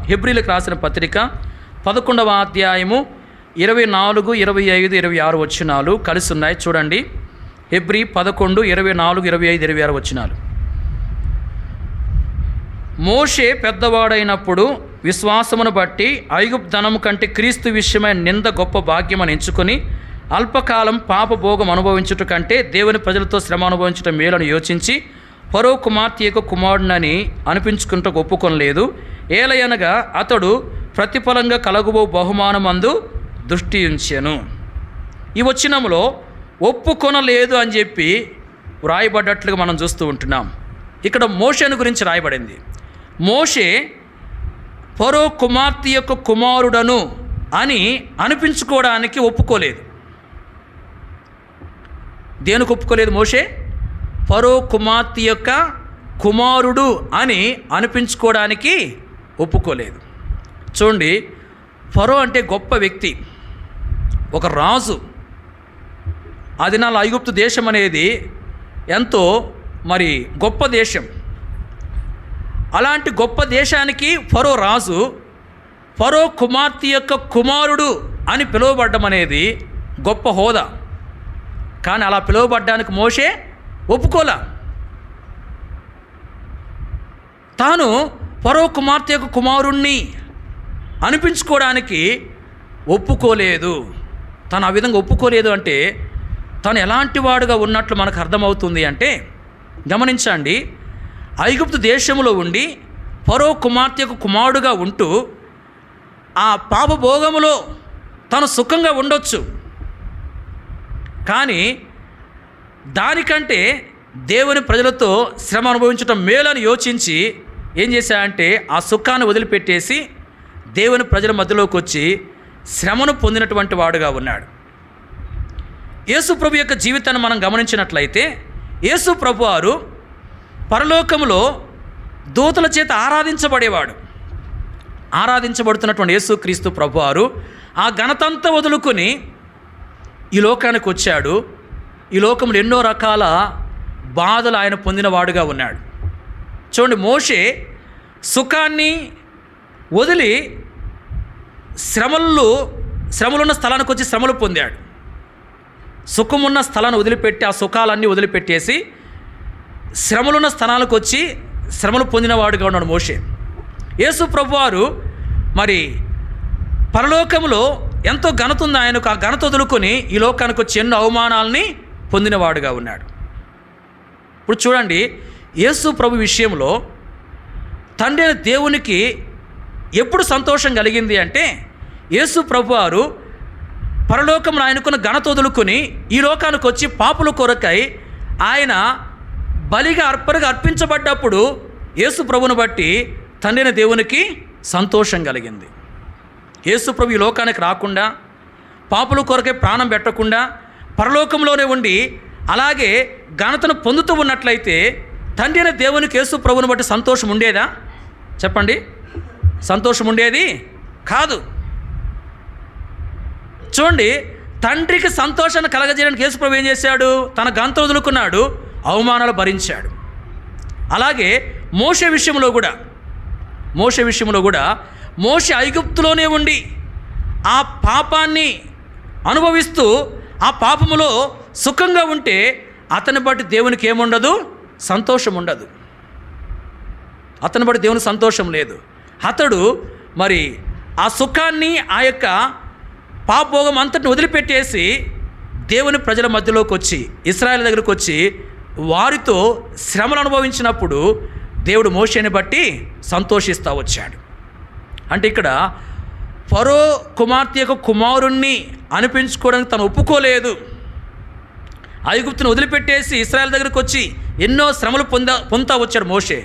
హెబ్రీలకు రాసిన పత్రిక 11వ అధ్యాయము 24, 25, 26 వచనాలు కలిసి ఉన్నాయి. చూడండి, హెబ్రీ 11, 24, 25, 26 వచనాలు. మోషే పెద్దవాడైనప్పుడు విశ్వాసమును బట్టి ఐగుప్తు ధనము కంటే క్రీస్తు విషయమైన నింద గొప్ప భాగ్యమని ఎంచుకొని అల్పకాలం పాపభోగం అనుభవించుట కంటే దేవుని ప్రజలతో శ్రమ అనుభవించటం మేలను యోచించి ఫరో కుమార్తె యొక్క కుమారుడని అనిపించుకుంటూ ఒప్పుకొనలేదు. ఏలయనగా అతడు ప్రతిఫలంగా కలగబో బహుమానమందు దృష్టి ఉంచెను. ఈ వచనంలో ఒప్పుకొనలేదు అని చెప్పి వ్రాయబడ్డట్లుగా మనం చూస్తూ ఉంటున్నాం. ఇక్కడ మోషేను గురించి రాయబడింది. మోషే ఫరో కుమార్తె యొక్క కుమారుడను అని అనిపించుకోవడానికి ఒప్పుకోలేదు. దేనికి ఒప్పుకోలేదు? మోషే ఫరో కుమార్తె యొక్క కుమారుడు అని అనిపించుకోవడానికి ఒప్పుకోలేదు. చూడండి, ఫరో అంటే గొప్ప వ్యక్తి, ఒక రాజు. ఆ దినాల్లో ఐగుప్తు దేశం అనేది ఎంతో గొప్ప దేశం. అలాంటి గొప్ప దేశానికి ఫరో రాజు, ఫరో కుమార్తె యొక్క కుమారుడు అని పిలువబడ్డం అనేది గొప్ప హోదా. కానీ అలా పిలువబడ్డానికి మోషే ఒప్పుకోలా. తాను ఫరో కుమార్తె యొక్క కుమారుణ్ణి అనిపించుకోవడానికి ఒప్పుకోలేదు. తను ఆ విధంగా ఒప్పుకోలేదు అంటే తను ఎలాంటి వాడుగా ఉన్నట్లు మనకు అర్థమవుతుంది అంటే, గమనించండి, ఐగుప్తు దేశంలో ఉండి ఫరో కుమార్తె యొక్క కుమారుడుగా ఉంటూ ఆ పాపభోగములో తను సుఖంగా ఉండొచ్చు. కానీ దానికంటే దేవుని ప్రజలతో శ్రమ అనుభవించడం మేలని యోచించి ఏం చేశాడంటే ఆ సుఖాన్ని వదిలిపెట్టేసి దేవుని ప్రజల మధ్యలోకి వచ్చి శ్రమను పొందినటువంటి వాడుగా ఉన్నాడు. యేసు ప్రభు యొక్క జీవితాన్ని మనం గమనించినట్లయితే, యేసు ప్రభు వారు పరలోకములో దూతల చేత ఆరాధించబడుతున్నటువంటి యేసు క్రీస్తు ప్రభు వారు ఆ ఘనతంతా వదులుకొని ఈ లోకానికి వచ్చాడు. ఈ లోకంలో ఎన్నో రకాల బాధలు ఆయన పొందినవాడుగా ఉన్నాడు. చూడండి, మోషే సుఖాన్ని వదిలి శ్రమలున్న స్థలానికి వచ్చి శ్రమలు పొందాడు. సుఖమున్న స్థలాన్ని వదిలిపెట్టి ఆ సుఖాలన్నీ వదిలిపెట్టేసి శ్రమలున్న స్థలానికి వచ్చి శ్రమలు పొందినవాడుగా ఉన్నాడు మోషే. యేసు ప్రభువారు పరలోకంలో ఎంతో ఘనత ఉంది ఆయనకు. ఆ ఘనత వదులుకొని ఈ లోకానికి వచ్చి ఎన్నో అవమానాలని పొందినవాడుగా ఉన్నాడు. ఇప్పుడు చూడండి, యేసు ప్రభు విషయంలో తండ్రి అయిన దేవునికి ఎప్పుడు సంతోషం కలిగింది అంటే, యేసు ప్రభు వారు పరలోకంలో ఆయనకున్న ఘనత వదులుకొని ఈ లోకానికి వచ్చి పాపుల కొరకై ఆయన బలిగా అర్పించబడ్డప్పుడు యేసు ప్రభుని బట్టి తండ్రి అయిన దేవునికి సంతోషం కలిగింది. యేసు ప్రభు ఈ లోకానికి రాకుండా, పాపుల కొరకే ప్రాణం పెట్టకుండా పరలోకంలోనే ఉండి అలాగే ఘనతను పొందుతూ ఉన్నట్లయితే తండ్రి అయిన దేవునికి యేసు ప్రభుని బట్టి సంతోషం ఉండేదా? చెప్పండి, సంతోషం ఉండేది కాదు. చూడండి, తండ్రికి సంతోషాన్ని కలగజేయడానికి యేసు ప్రభు ఏం చేశాడు? తన ఘనత వదులుకున్నాడు, అవమానాలు భరించాడు. అలాగే మోషే విషయంలో కూడా మోషే ఐగుప్తులోనే ఉండి ఆ పాపాన్ని అనుభవిస్తూ ఆ పాపములో సుఖంగా ఉంటే అతని బట్టి దేవునికి ఏముండదు? సంతోషం ఉండదు. అతని బట్టి దేవునికి సంతోషం లేదు. అతడు ఆ సుఖాన్ని, ఆ యొక్క పాపభోగం అంతటిని వదిలిపెట్టేసి దేవుని ప్రజల మధ్యలోకి వచ్చి ఇశ్రాయేలు దగ్గరకు వచ్చి వారితో శ్రమలు అనుభవించినప్పుడు దేవుడు మోషేని బట్టి సంతోషిస్తూ వచ్చాడు. అంటే ఇక్కడ ఫరో కుమార్తె యొక్క కుమారుణ్ణి అనిపించుకోవడానికి తను ఒప్పుకోలేదు. ఐగుప్తును వదిలిపెట్టేసి ఇశ్రాయేలు దగ్గరకు వచ్చి ఎన్నో శ్రమలు పొందుతూ వచ్చాడు మోషే.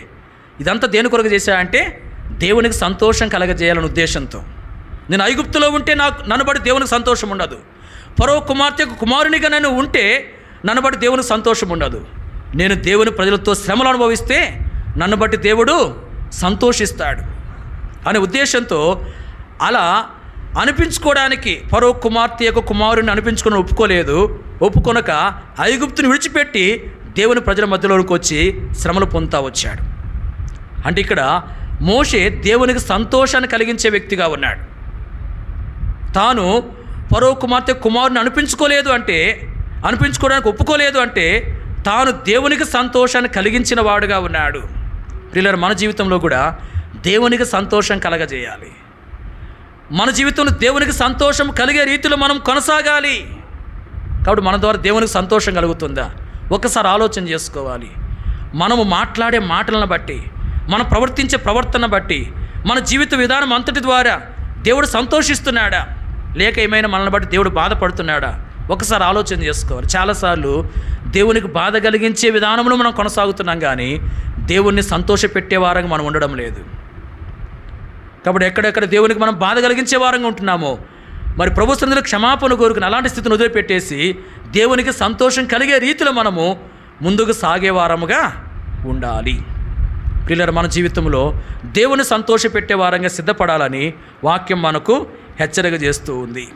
ఇదంతా దేని కొరకు చేశాడంటే దేవునికి సంతోషం కలగజేయాలనే ఉద్దేశంతో. నేను ఐగుప్తులో ఉంటే నన్ను బట్టి దేవునికి సంతోషం ఉండదు. ఫరో కుమార్తె యొక్క కుమారునిగా నేను ఉంటే నన్ను బట్టి దేవునికి సంతోషం ఉండదు. నేను దేవుని ప్రజలతో శ్రమలు అనుభవిస్తే నన్ను బట్టి దేవుడు సంతోషిస్తాడు అనే ఉద్దేశంతో అలా అనిపించుకోవడానికి ఫరో కుమార్తె యొక్క కుమారుని అనిపించుకొని ఒప్పుకొనక ఐగుప్తుని విడిచిపెట్టి దేవుని ప్రజల మధ్యలోకి వచ్చి శ్రమలు పొందుతూ వచ్చాడు. అంటే ఇక్కడ మోషే దేవునికి సంతోషాన్ని కలిగించే వ్యక్తిగా ఉన్నాడు. తాను ఫరో కుమార్తె కుమారుని అనిపించుకోవడానికి ఒప్పుకోలేదు అంటే తాను దేవునికి సంతోషాన్ని కలిగించిన వాడుగా ఉన్నాడు. ప్రియులారా, మన జీవితంలో కూడా దేవునికి సంతోషం కలగజేయాలి. మన జీవితంలో దేవునికి సంతోషం కలిగే రీతిలో మనం కొనసాగాలి. కాబట్టి మన ద్వారా దేవునికి సంతోషం కలుగుతుందా? ఒకసారి ఆలోచన చేసుకోవాలి. మనము మాట్లాడే మాటలను బట్టి, మనం ప్రవర్తించే ప్రవర్తన బట్టి, మన జీవిత విధానం అంతటి ద్వారా దేవుడు సంతోషిస్తున్నాడా, లేక ఏమైనా మనల్ని బట్టి దేవుడు బాధపడుతున్నాడా? ఒకసారి ఆలోచన చేసుకోవాలి. చాలాసార్లు దేవునికి బాధ కలిగించే విధానంలో మనం కొనసాగుతున్నాం, కానీ దేవుణ్ణి సంతోషపెట్టే వారంగా మనం ఉండడం లేదు. కాబట్టి ఎక్కడెక్కడ దేవునికి మనం బాధ కలిగించే వారంగా ఉంటున్నామో, మరి ప్రభు సన్నిధిలో క్షమాపణ కోరుకుని అలాంటి స్థితిని వదిలిపెట్టేసి దేవునికి సంతోషం కలిగే రీతిలో మనము ముందుకు సాగే వారముగా ఉండాలి. ప్రియులారా, మన జీవితంలో దేవుని సంతోషపెట్టే వారంగా సిద్ధపడాలని వాక్యం మనకు హెచ్చరిక చేస్తూ ఉంది.